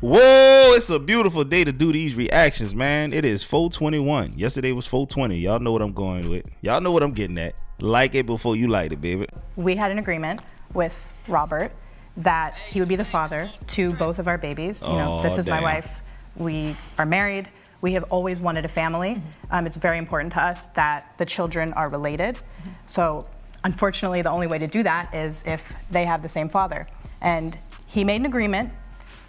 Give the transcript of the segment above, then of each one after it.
Whoa, it's a beautiful day to do these reactions, man. It is 421. Yesterday was 420. Y'all know what I'm going with. Y'all know what I'm getting at. Like it before you like it, baby. We had an agreement with Robert that he would be the father to both of our babies. You know, this is my wife. We are married. We have always wanted a family. It's very important to us that the children are related. So unfortunately, the only way to do that is if they have the same father. And he made an agreement,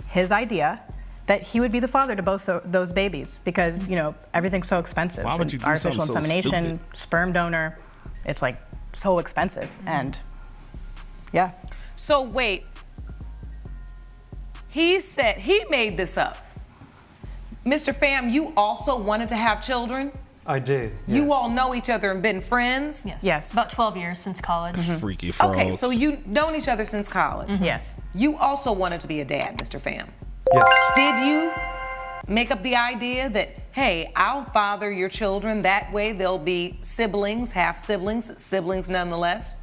his idea, that he would be the father to both those babies because, you know, everything's so expensive. Why would you do artificial something so insemination, stupid? sperm donor, it's like so expensive. And yeah. So wait, he said, he made this up. Mr. Pham, you also wanted to have children? I did. Yes. You all know each other and been friends? Yes. Yes. About 12 years since college. Freaky frogs. Okay, so you've known each other since college. Yes. You also wanted to be a dad, Mr. Pham. Yes. Did you make up the idea that, hey, I'll father your children, that way they'll be siblings, half siblings, siblings nonetheless?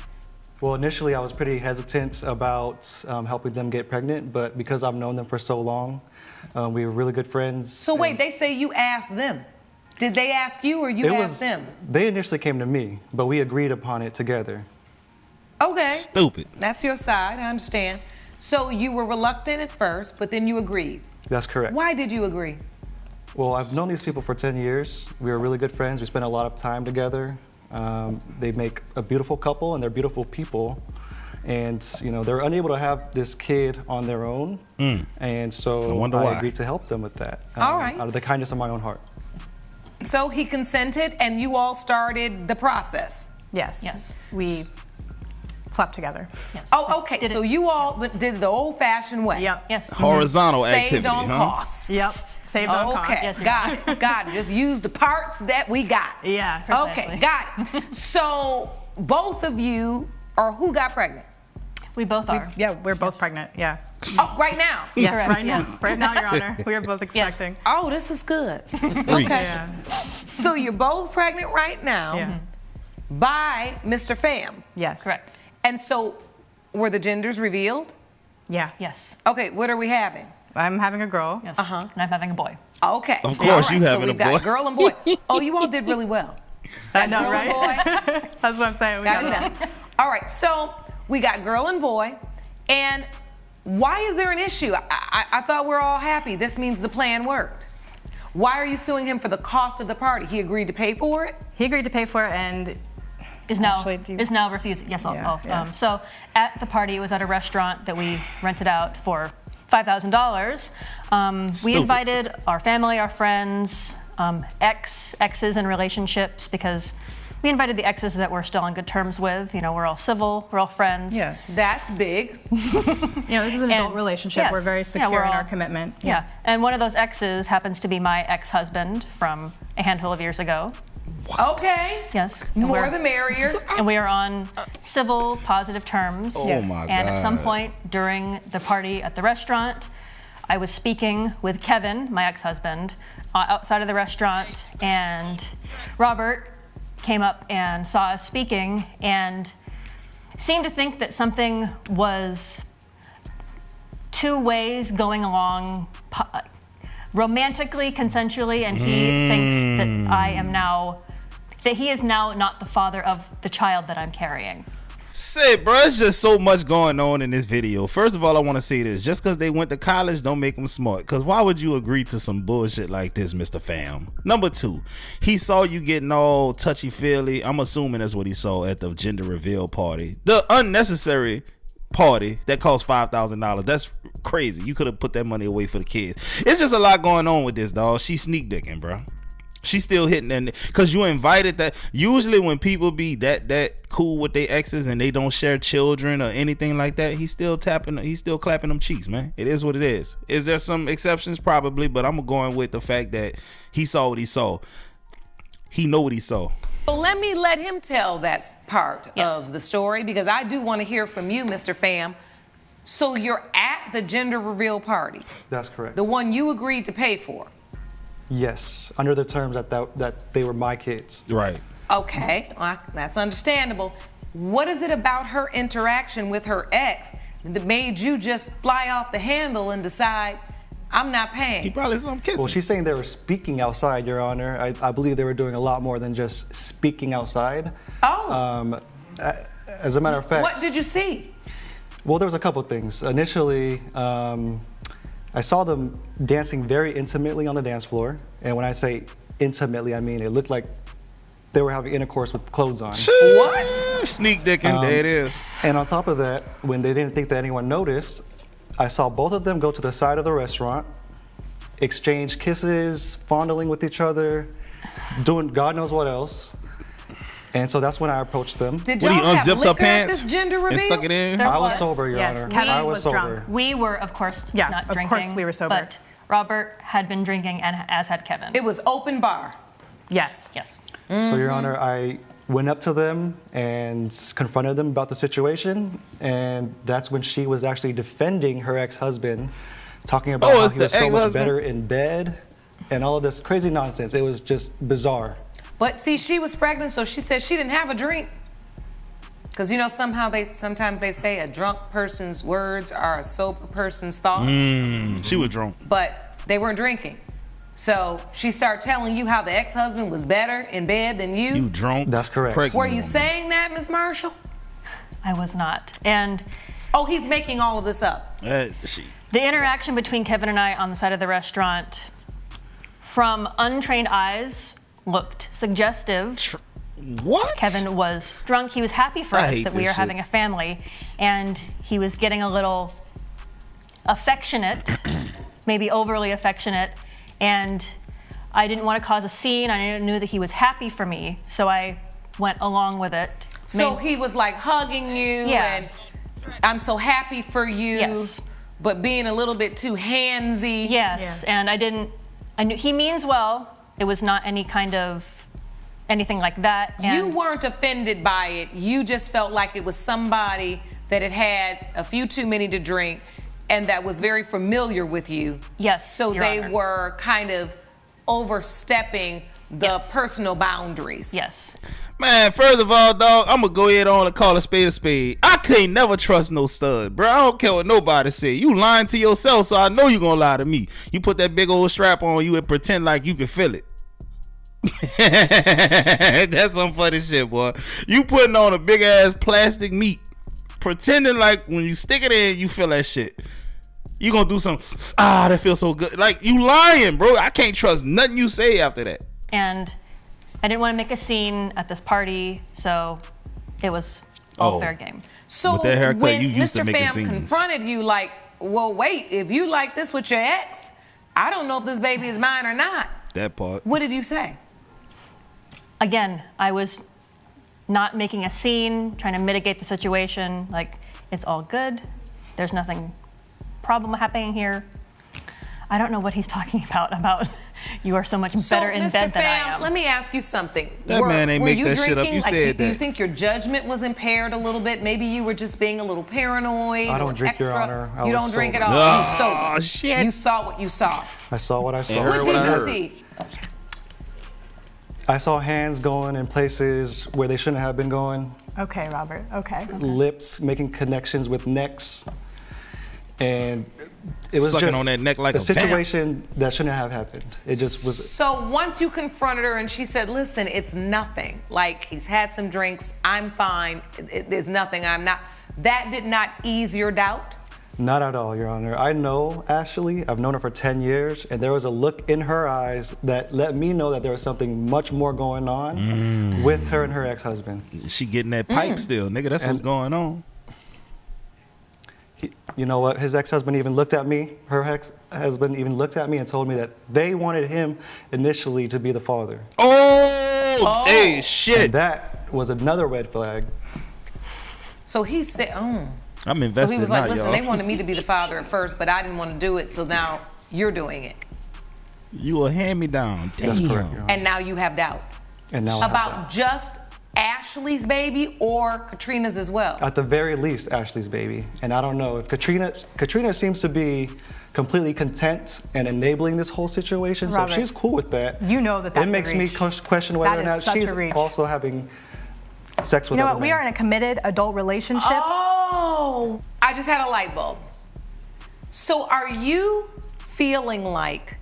Well, initially I was pretty hesitant about helping them get pregnant, but because I've known them for so long, we were really good friends. So wait, they say you asked them. Did they ask you or you asked them? They initially came to me, but we agreed upon it together. Okay. Stupid. That's your side, I understand. So you were reluctant at first, but then you agreed. That's correct. Why did you agree? Well, I've known these people for 10 years. We were really good friends. We spent a lot of time together. They make a beautiful couple and they're beautiful people. And, you know, they're unable to have this kid on their own. And so I agreed to help them with that. All right. Out of the kindness of my own heart. So he consented and you all started the process? Yes. Yes. We slept together. Yes. Oh, okay. So you all did the old-fashioned way? Yep. Yes. Horizontal Saved activity, on huh? costs. Yep. Saved on cost. Okay, Yes, got it. Just use the parts that we got. Yeah. Okay, got it. So both of you, or who got pregnant? We both are. Yeah, we're both pregnant. Yeah. Oh, right now? Yes, Correct, right now. yes. Right now, Your Honor. We are both expecting. Oh, this is good. Freaks. Okay. Yeah. So you're both pregnant right now Yeah. by Mr. Pham. Yes. Correct. And so were the genders revealed? Yeah. Yes. Okay, what are we having? I'm having a girl. Yes. And I'm having a boy. Okay. Of course you having so a we've boy. got girl and boy. Oh, you all did really well. I know, girl right? and boy. That's what I'm saying. We Got it got done. All right, so we got girl and boy. And why is there an issue? I thought we're all happy. This means the plan worked. Why are you suing him for the cost of the party? He agreed to pay for it? He agreed to pay for it and Is now Actually, refusing. Yes, Yeah. so at the party, it was at a restaurant that we rented out for $5,000. We invited our family, our friends, exes in relationships, because we invited the exes that we're still on good terms with. You know, we're all civil, we're all friends. yeah. That's big. You know, this is an adult And- relationship. yes. We're very Yeah, secure we're in all- our commitment. Yeah, and one of those exes happens to be my ex-husband from a handful of years ago. Okay. Yes. And More we're- the merrier. And we are on civil, positive terms. Oh my And at some God. point during the party at the restaurant, I was speaking with Kevin, my ex-husband, outside of the restaurant, and Robert came up and saw us speaking and seemed to think that something was two ways going along romantically, consensually, and he thinks that he is now not the father of the child that I'm carrying. Say, bro, it's just so much going on in this video. First of all, I want to say this. Just because they went to college don't make them smart. Because why would you agree to some bullshit like this, Mr. Pham? Number two, he saw you getting all touchy-feely. I'm assuming that's what he saw at the gender reveal party. The unnecessary party that cost $5,000. That's crazy. You could have put that money away for the kids. It's just a lot going on with this, dog. She's sneak dicking, bro. She's still hitting, and because you invited that. Usually when people be that cool with their exes and they don't share children or anything like that, he's still clapping them cheeks, man. It is what it is. Is there some exceptions? Probably, but I'm going with the fact that he saw what he saw. He know what he saw. Well, let him tell that part of the story, because I do want to hear from you, Mr. Pham. So you're at the gender reveal party. That's correct. The one you agreed to pay for. Yes, under the terms that they were my kids. Right. Okay, well, that's understandable. What is it about her interaction with her ex that made you just fly off the handle and decide, I'm not He paying. probably said I'm kissing. Well, she's saying they were speaking outside, Your Honor. I believe they were doing a lot more than just speaking outside. Oh, As a matter of fact, what did you see? well, there was a couple things. Initially, I saw them dancing very intimately on the dance floor. And when I say intimately, I mean it looked like they were having intercourse with clothes on. What? Sneak dicking, there it is. And on top of that, when they didn't think that anyone noticed, I saw both of them go to the side of the restaurant, exchange kisses, fondling with each other, doing God knows what else. And so that's when I approached them. Did What, y'all he have unzipped her liquor at pants this gender and reveal? stuck it in? There I was was. sober, Your Yes, Honor. Kevin I was sober. drunk. We were, of course, Yeah, not of drinking. course we were sober. But Robert had been drinking, and as had Kevin. It was open bar. Yes. Yes. So, Your Honor, I went up to them and confronted them about the situation. And that's when she was actually defending her ex-husband, talking about how it's he the was so much ex-husband? better in bed and all of this crazy nonsense. It was just bizarre. But see, she was pregnant, so she said she didn't have a drink. Because you know, sometimes they say a drunk person's words are a sober person's thoughts. She was drunk. But they weren't drinking. So she started telling you how the ex-husband was better in bed than you. You drunk. That's correct. pregnant Were you woman. saying that, Ms. Marshall? I was not. And Oh, he's making all of this up. She. the interaction between Kevin and I on the side of the restaurant, from untrained eyes, looked suggestive. What? Kevin was drunk. He was happy for I us hate that we this are shit. having a family, and he was getting a little affectionate, maybe overly affectionate, and I didn't want to cause a scene. I knew that he was happy for me, so I went along with it. So he was like hugging you Yeah. and I'm so happy for you, Yes. but being a little bit too handsy. Yes, and I knew he means well. It was not any kind of anything like that. And You weren't offended by it. You just felt like it was somebody that had had a few too many to drink and that was very familiar with you. Yes, So Your they Honor. were kind of overstepping the Yes. personal boundaries. Yes. Man, first of all, dog, I'm gonna go ahead on and call a spade a spade. I can't never trust no stud, bro. I don't care what nobody say. You lying to yourself, so I know you gonna lie to me. You put that big old strap on you and pretend like you can feel it. That's some funny shit, boy. You putting on a big ass plastic meat, pretending like when you stick it in, you feel that shit. You gonna do some, that feels so good. Like, you lying, bro. I can't trust nothing you say after that. And I didn't want to make a scene at this party, so it was all Oh. fair game. So With that haircut, when you used to Mr. making Pham scenes. confronted you like, well, wait, if you like this with your ex, I don't know if this baby is mine or not. That part. What did you say? Again, I was not making a scene, trying to mitigate the situation. Like, it's all good. There's nothing problem happening here. I don't know what he's talking about you are so much better in Mr. bed than I Pham, am. let me ask you something. That man ain't were make you that shit up. drinking? You said do you that. think your judgment was impaired a little bit? Maybe you were just being a little paranoid. I don't or drink, extra. Your Honor. I You was don't drink at sober. all. Oh, You sober. shit. You saw what you saw. I saw what I saw. heard What what I did you heard. see? I saw hands going in places where they shouldn't have been going, Okay, Robert. Okay. lips making connections with necks, and it was Sucking just on that neck like a a vamp. situation that shouldn't have happened. It just was. So once you confronted her and she said, listen, it's nothing. Like, he's had some drinks. I'm fine. There's nothing. I'm not. That did not ease your doubt? Not at all, Your Honor. I know Ashley. I've known her for 10 years, and there was a look in her eyes that let me know that there was something much more going on with her and her ex-husband. She getting that pipe still, nigga. That's what's And- going on. You know what? His ex-husband even looked at me. Her ex-husband even looked at me and told me that they wanted him initially to be the father. Oh, hey, shit. And that was another red flag. So he said, I'm So invested he was like, now, listen, y'all. they wanted me to be the father at first, but I didn't want to do it, so now you're doing it. You will hand me down. That's Damn. correct, Your Honor. And now you have doubt. And now I have About that. just Ashley's baby or Katrina's as well? At the very least, Ashley's baby. And I don't know if Katrina seems to be completely content and enabling this whole situation. Robert, so if she's cool with that. you know that that's it a makes me reach. question whether That or is not such a she's reach. also having sex with You know other what? We men. are in a committed adult relationship. Oh, I just had a light bulb. So are you feeling like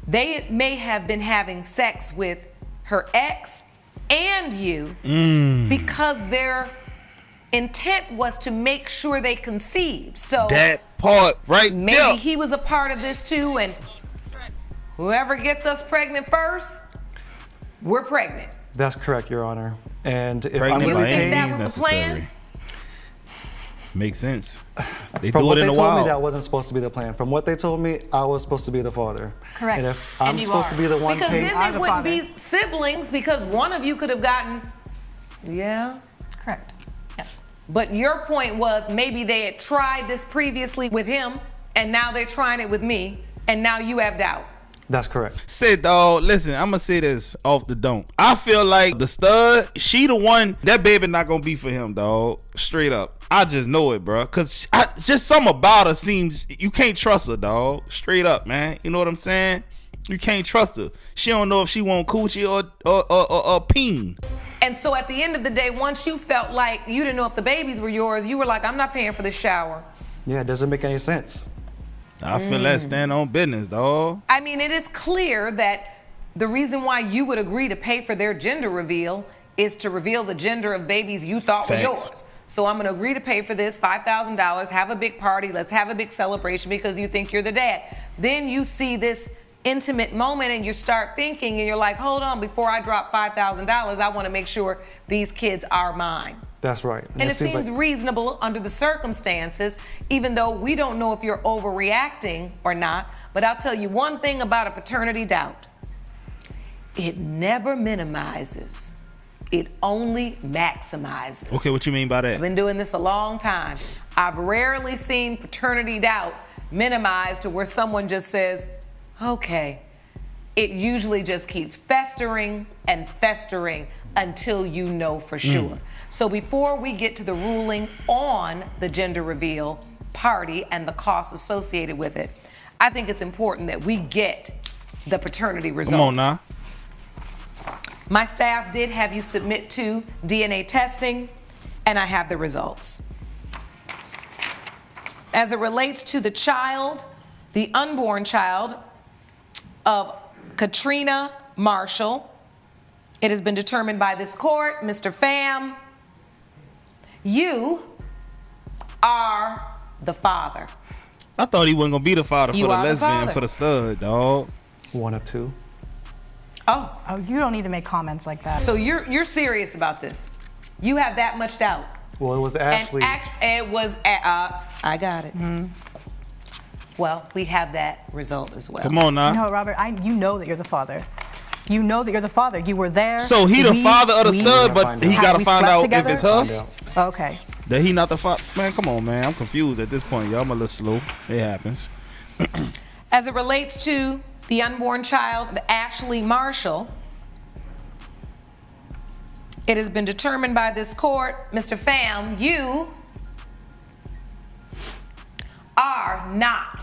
they may have been having sex with her ex and you because their intent was to make sure they conceived. So that part right maybe there. he was a part of this too, and whoever gets us pregnant first, we're pregnant. That's correct, Your Honor. And if Pregnant I'm You by think any that means was the plan? necessary. Makes sense. They From do what it they in the told me, wild. that wasn't supposed to be the plan. From what they told me, I was supposed to be the father. Correct. And if I'm And you supposed are. to be the one Because paying, then I'm they the wouldn't be father. siblings because one of you could have gotten, yeah. Correct. Yes. But your point was maybe they had tried this previously with him and now they're trying it with me and now you have doubt. that's correct. Say, dog, listen, I'm gonna say this off the dome. I feel like the stud, she the one, that baby not gonna be for him, dog. Straight up. I just know it, bro. Cause just something about her seems, you can't trust her, dog. Straight up, man. You know what I'm saying? You can't trust her. She don't know if she want coochie or peen. And so at the end of the day, once you felt like you didn't know if the babies were yours, you were like, I'm not paying for the shower. Yeah, it doesn't make any sense. I feel that stand on business, dog. I mean, it is clear that the reason why you would agree to pay for their gender reveal is to reveal the gender of babies you thought were Facts. yours. So I'm gonna agree to pay for this, $5,000, have a big party, let's have a big celebration because you think you're the dad. Then you see this intimate moment and you start thinking and you're like, hold on, before I drop $5,000, I wanna make sure these kids are mine. That's right. And it seems reasonable under the circumstances, even though we don't know if you're overreacting or not. But I'll tell you one thing about a paternity doubt. It never minimizes. It only maximizes. Okay, what you mean by I've that? been doing this a long time. I've rarely seen paternity doubt minimized to where someone just says, okay. It usually just keeps festering and festering until you know for sure. So before we get to the ruling on the gender reveal party and the costs associated with it, I think it's important that we get the paternity results. Come on now. My staff did have you submit to DNA testing, and I have the results. As it relates to the child, the unborn child of Katrina Marshall, it has been determined by this court, Mr. Pham, you are the father. I thought he wasn't gonna be the father You for the are the lesbian, father. for the stud, dog. one of two. Oh, Oh, you don't need to make comments like that. so you're serious about this? You have that much doubt? Well, it was Ashley. It was, I got it. Well, we have that result as well. Come on now. No, Robert, you know that you're the father. You know that you're the father. You were there. So he the father of the stud, but he Have gotta we find slept out together? if it's Find her. out. Okay. That he not the father. Man, come on, man. I'm confused at this point, y'all. I'm a little slow. It happens. As it relates to the unborn child, the Ashley Marshall, it has been determined by this court, Mr. Pham, you are not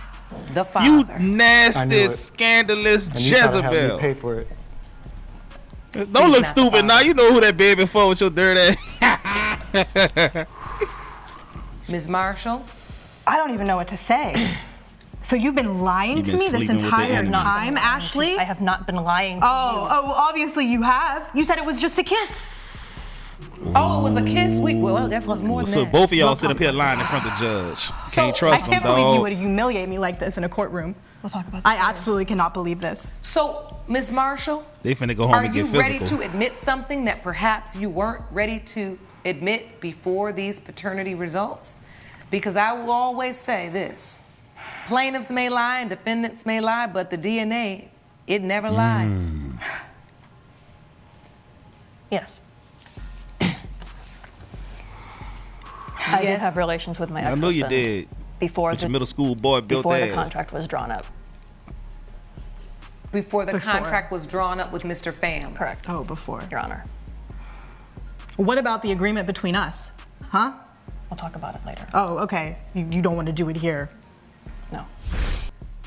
the You father. I knew nasty, it. scandalous And you try to have me Jezebel. pay for it. Don't He's look not the stupid father. now. You know who that baby for with your dirty ass. Ms. Marshall, I don't even know what to say. So you've been lying You've to been me this sleeping with the entire enemy. time, Ashley? I have not been lying to Oh, obviously you have. You said it was just a kiss. oh, it was a kiss? Well, I guess it was more than So that. both of y'all sit up here lying in front of the judge. So, Can't I trust him, can't believe you dog. would humiliate me like this in a courtroom. We'll talk about this I later. absolutely cannot believe this. So, Ms. Marshall, They finna go home are and you get ready physical. to admit something that perhaps you weren't ready to admit before these paternity results? Because I will always say this. Plaintiffs may lie and defendants may lie, but the DNA, it never lies. Yes. I did Yes. have relations with my I ex-husband. know you did. Before With the your middle school boy built before the ass. contract was drawn up. Before the Before. contract was drawn up with Mr. Pham. Correct. Oh, before. Your Honor. What about the agreement between us? Huh? We'll talk about it later. Oh, okay. You don't want to do it here. No.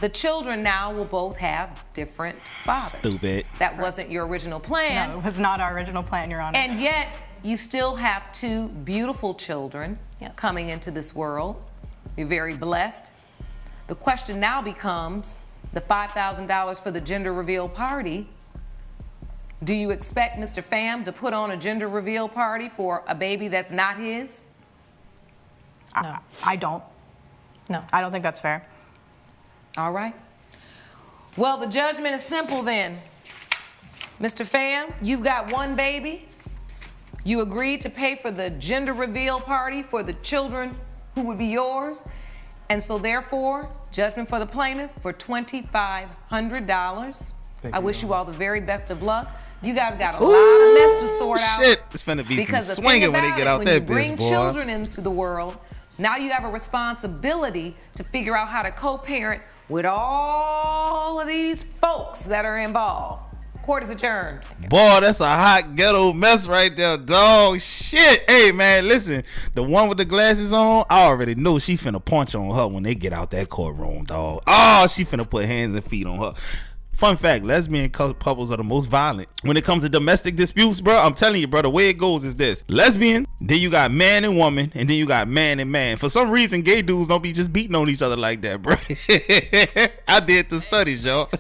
The children now will both have different fathers. Stupid. That wasn't your original plan. No, it was not our original plan, Your Honor. And yet, you still have two beautiful children Yes. coming into this world. You're very blessed. The question now becomes the $5,000 for the gender reveal party. Do you expect Mr. Pham to put on a gender reveal party for a baby that's not his? No. I don't. No. I don't think that's fair. All right. Well, the judgment is simple then. Mr. Pham, you've got one baby. You agreed to pay for the gender reveal party for the children who would be yours. And so therefore, judgment for the plaintiff for $2,500. I wish you all the very best of luck. You guys got a lot of mess to sort out. Shit, it's finna be some swinging when they get out that bitch, boy. When you bring children into the world, now you have a responsibility to figure out how to co-parent with all of these folks that are involved. Court is adjourned. Boy, that's a hot ghetto mess right there, dog. Shit. Hey, man, listen. The one with the glasses on, I already know she finna punch on her when they get out that courtroom, dog. Oh, she finna put hands and feet on her. Fun fact, lesbian couples are the most violent. When it comes to domestic disputes, bro, I'm telling you, bro, the way it goes is this. Lesbian, then you got man and woman, and then you got man and man. For some reason, gay dudes don't be just beating on each other like that, bro. I did the studies, y'all.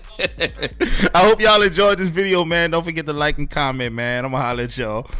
I hope y'all enjoyed this video, man. Don't forget to like and comment, man. I'm gonna holler at y'all.